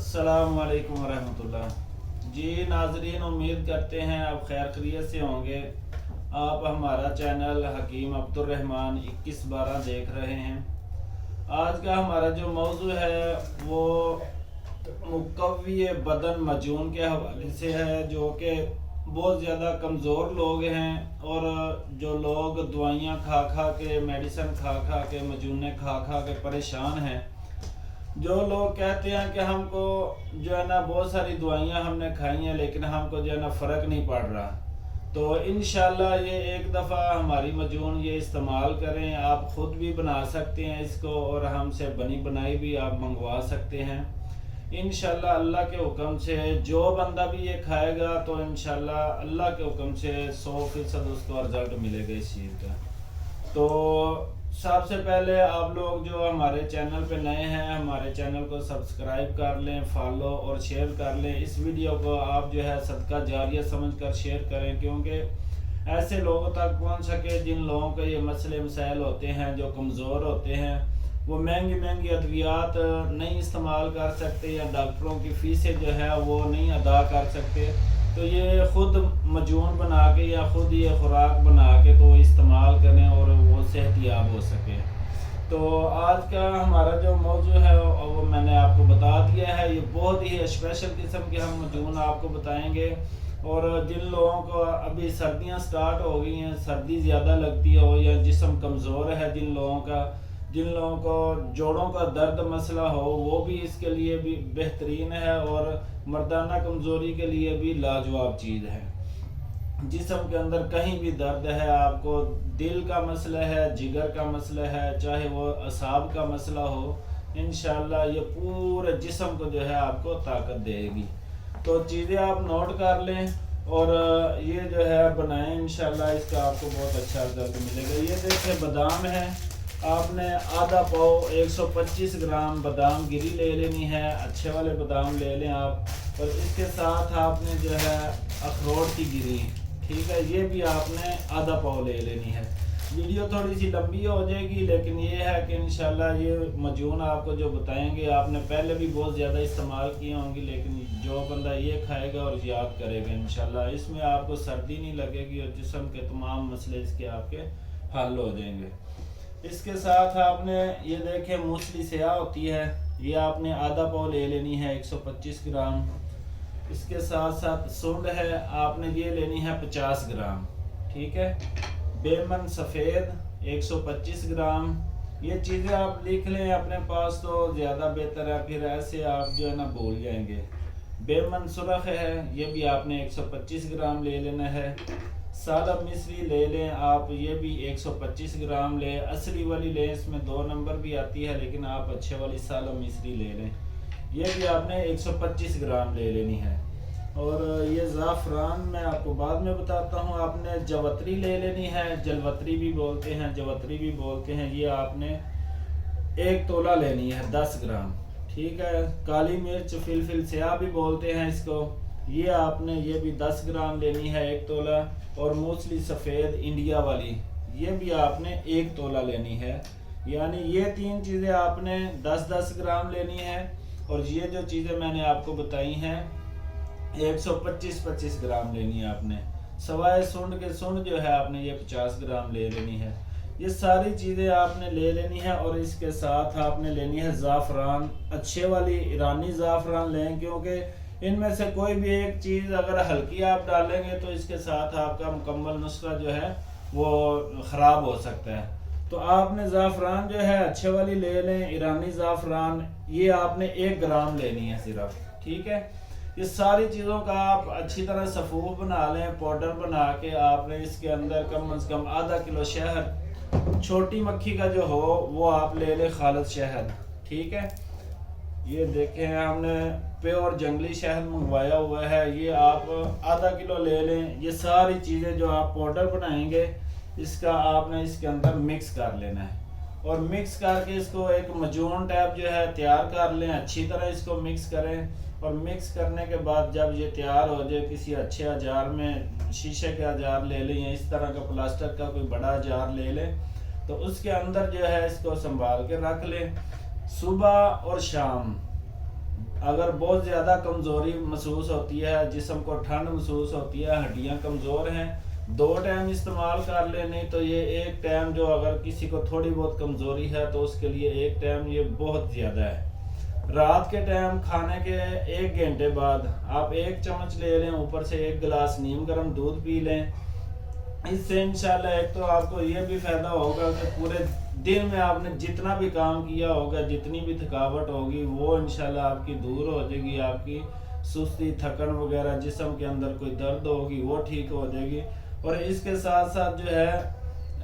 अस्सलाम वालेकुम वरहमतुल्लाह। जी नाजरीन, उम्मीद करते हैं आप खैर खैरियत से होंगे। आप हमारा चैनल हकीम अब्दुर्रहमान 2112 देख रहे हैं। आज का हमारा जो मौजू है वो मुकव्वी बदन मजून के हवाले से है, जो कि बहुत ज़्यादा कमज़ोर लोग हैं और जो लोग दवाइयाँ खा खा के, मेडिसिन खा खा के, मजूने खा खा के परेशान हैं। जो लोग कहते हैं कि हमको जो है ना बहुत सारी दवाइयाँ हमने खाई हैं लेकिन हमको जो है ना फ़र्क नहीं पड़ रहा, तो इंशाल्लाह ये एक दफ़ा हमारी मजून ये इस्तेमाल करें। आप ख़ुद भी बना सकते हैं इसको और हमसे बनी बनाई भी आप मंगवा सकते हैं। इंशाल्लाह अल्लाह के हुक्म से जो बंदा भी ये खाएगा तो इंशाल्लाह अल्लाह के हुक्म से 100% उसको रिजल्ट मिलेगा इस चीज़ का। तो सबसे पहले आप लोग जो हमारे चैनल पे नए हैं, हमारे चैनल को सब्सक्राइब कर लें, फॉलो और शेयर कर लें। इस वीडियो को आप जो है सदका जारिया समझकर शेयर करें, क्योंकि ऐसे लोगों तक पहुंच सके जिन लोगों के ये मसले मसाइल होते हैं, जो कमज़ोर होते हैं, वो महंगी महंगी अद्वियात नहीं इस्तेमाल कर सकते या डॉक्टरों की फ़ीसें जो है वो नहीं अदा कर सकते, तो ये ख़ुद मजून बना के या ख़ुद ये खुराक बना के तो इस्तेमाल करें और वो सेहतियाब हो सके। तो आज का हमारा जो मौजू है वो मैंने आपको बता दिया है। ये बहुत ही स्पेशल किस्म के हम मजून आपको बताएंगे। और जिन लोगों को अभी सर्दियां स्टार्ट हो गई हैं, सर्दी ज़्यादा लगती हो या जिस्म कमज़ोर है, जिन लोगों को जोड़ों का दर्द मसला हो, वो भी इसके लिए भी बेहतरीन है और मर्दाना कमज़ोरी के लिए भी लाजवाब चीज़ है। जिस्म के अंदर कहीं भी दर्द है, आपको दिल का मसला है, जिगर का मसला है, चाहे वो असाब का मसला हो, इंशाल्लाह ये पूरे जिस्म को जो है आपको ताकत देगी। तो चीज़ें आप नोट कर लें और ये जो है बनाएं, इंशाल्लाह इसका आपको बहुत अच्छा रिजल्ट मिलेगा। ये देखिए बादाम है, आपने आधा पाव 125 ग्राम बादाम गिरी ले लेनी है, अच्छे वाले बादाम ले लें आप। और इसके साथ आपने जो है अखरोट की गिरी, ठीक है, ये भी आपने आधा पाव ले लेनी है। वीडियो थोड़ी सी लंबी हो जाएगी, लेकिन ये है कि इंशाल्लाह ये मजून आपको जो बताएंगे आपने पहले भी बहुत ज़्यादा इस्तेमाल किए होंगे, लेकिन जो बंदा ये खाएगा और याद करेगा इंशाल्लाह इसमें आपको सर्दी नहीं लगेगी और जिस्म के तमाम मसले इसके आपके हल हो जाएंगे। इसके साथ आपने ये देखें मूसली स्याह होती है, ये आपने आधा पाव ले लेनी है 125 ग्राम। इसके साथ साथ सुंड है, आपने ये लेनी है 50 ग्राम, ठीक है। बेमन सफ़ेद 125 ग्राम। ये चीज़ें आप लिख लें अपने पास तो ज़्यादा बेहतर है, फिर ऐसे आप जो है ना भूल जाएंगे। बेमन सुरख है, ये भी आपने 125 ग्राम ले लेना है। सालम मिस्री ले लें आप, ये भी 125 ग्राम ले, असली वाली लें, इसमें 2 नंबर भी आती है, लेकिन आप अच्छे वाली सालम मिस्री ले लें, ये भी आपने 125 ग्राम ले लेनी है। और ये ज़ाफ़रान मैं आपको बाद में बताता हूँ। आपने जवतरी ले लेनी है, जलवतरी भी बोलते हैं, जवतरी भी बोलते हैं, ये आपने 1 तोला लेनी है 10 ग्राम, ठीक है। काली मिर्च फिलफिल स्याह भी बोलते हैं इसको, ये आपने ये भी 10 ग्राम लेनी है 1 तोला। और मूसली सफ़ेद इंडिया वाली, ये भी आपने 1 तोला लेनी है। यानी ये 3 चीज़ें आपने 10-10 ग्राम लेनी है। और ये जो चीज़ें मैंने आपको बताई हैं 125-25 ग्राम लेनी है आपने। सवाए सुंड के सुंड जो है आपने ये 50 ग्राम ले लेनी है। ये सारी चीज़ें आपने ले लेनी है। और इसके साथ आपने लेनी है ज़ाफ़रान, अच्छे वाली ईरानी ज़ाफ़रान लें, क्योंकि इनमें से कोई भी एक चीज़ अगर हल्की आप डालेंगे तो इसके साथ आपका मुकम्मल नुस्खा जो है वो ख़राब हो सकता है। तो आपने ज़ाफ़रान जो है अच्छे वाली ले लें, ईरानी ज़ाफ़रान, ये आपने 1 ग्राम लेनी है सिर्फ, ठीक है। ये सारी चीज़ों का आप अच्छी तरह सफ़ूफ बना लें, पाउडर बना के आपने इसके अंदर कम से कम आधा किलो शहद, छोटी मक्खी का जो हो वो आप ले लें, खालिद शहद, ठीक है। ये देखें हमने प्योर जंगली शहद मंगवाया हुआ है, ये आप आधा किलो ले लें। ये सारी चीज़ें जो आप पाउडर बनाएंगे इसका आपने इसके अंदर मिक्स कर लेना है। और मिक्स करके इसको एक मजून टाइप जो है तैयार कर लें, अच्छी तरह इसको मिक्स करें। और मिक्स करने के बाद जब ये तैयार हो जाए, किसी अच्छे अजार में, शीशे के अजार ले लें या इस तरह का प्लास्टिक का कोई बड़ा अजार ले लें, तो उसके अंदर जो है इसको संभाल के रख लें। सुबह और शाम اگر بہت زیادہ کمزوری محسوس ہوتی ہے، جسم کو ٹھنڈ محسوس ہوتی ہے، ہڈیاں کمزور ہیں، 2 ٹائم استعمال کر لیں، نہیں تو یہ ایک ٹائم جو اگر کسی کو تھوڑی بہت کمزوری ہے تو اس کے لیے ایک ٹائم یہ بہت زیادہ ہے۔ رات کے ٹائم کھانے کے 1 گھنٹے بعد آپ 1 چمچ لے لیں، اوپر سے 1 گلاس نیم گرم دودھ پی لیں۔ اس سے انشاءاللہ ایک تو آپ کو یہ بھی فائدہ ہوگا کہ پورے دن میں آپ نے جتنا بھی کام کیا ہوگا، جتنی بھی تھکاوٹ ہوگی وہ انشاءاللہ آپ کی دور ہو جائے گی، آپ کی سستی تھکن وغیرہ جسم کے اندر کوئی درد ہوگی وہ ٹھیک ہو جائے گی۔ اور اس کے ساتھ ساتھ جو ہے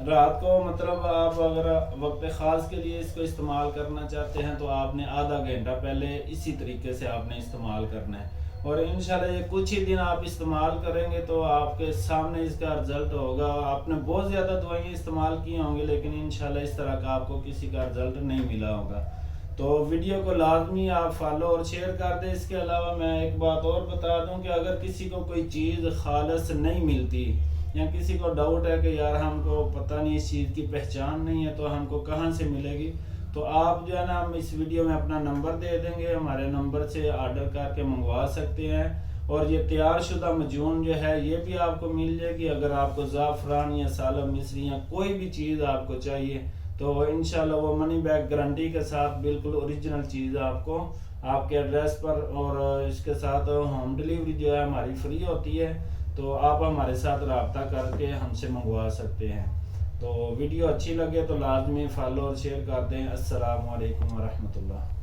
رات کو مطلب آپ اگر وقت خاص کے لیے اس کو استعمال کرنا چاہتے ہیں تو آپ نے آدھا گھنٹہ پہلے اسی طریقے سے آپ نے استعمال کرنا ہے، اور انشاءاللہ یہ کچھ ہی دن آپ استعمال کریں گے تو آپ کے سامنے اس کا رزلٹ ہوگا۔ آپ نے بہت زیادہ دوائیں استعمال کی ہوں گی لیکن انشاءاللہ اس طرح کا آپ کو کسی کا رزلٹ نہیں ملا ہوگا۔ تو ویڈیو کو لازمی آپ فالو اور شیئر کر دیں۔ اس کے علاوہ میں ایک بات اور بتا دوں کہ اگر کسی کو کوئی چیز خالص نہیں ملتی یا کسی کو ڈاؤٹ ہے کہ یار ہم کو پتہ نہیں، اس چیز کی پہچان نہیں ہے تو ہم کو کہاں سے ملے گی، تو آپ جو ہے نا ہم اس ویڈیو میں اپنا نمبر دے دیں گے، ہمارے نمبر سے آرڈر کر کے منگوا سکتے ہیں۔ اور یہ تیار شدہ معجون جو ہے یہ بھی آپ کو مل جائے گی۔ اگر آپ کو زعفران یا سالم مصری یا کوئی بھی چیز آپ کو چاہیے تو انشاءاللہ وہ منی بیک گارنٹی کے ساتھ بالکل اوریجنل چیز آپ کو آپ کے ایڈریس پر، اور اس کے ساتھ ہوم ڈیلیوری جو ہے ہماری فری ہوتی ہے، تو آپ ہمارے ساتھ رابطہ کر کے ہم سے منگوا سکتے ہیں۔ تو ویڈیو اچھی لگے تو لازمی فالو اور شیئر کر دیں۔ السلام علیکم ورحمۃ اللہ۔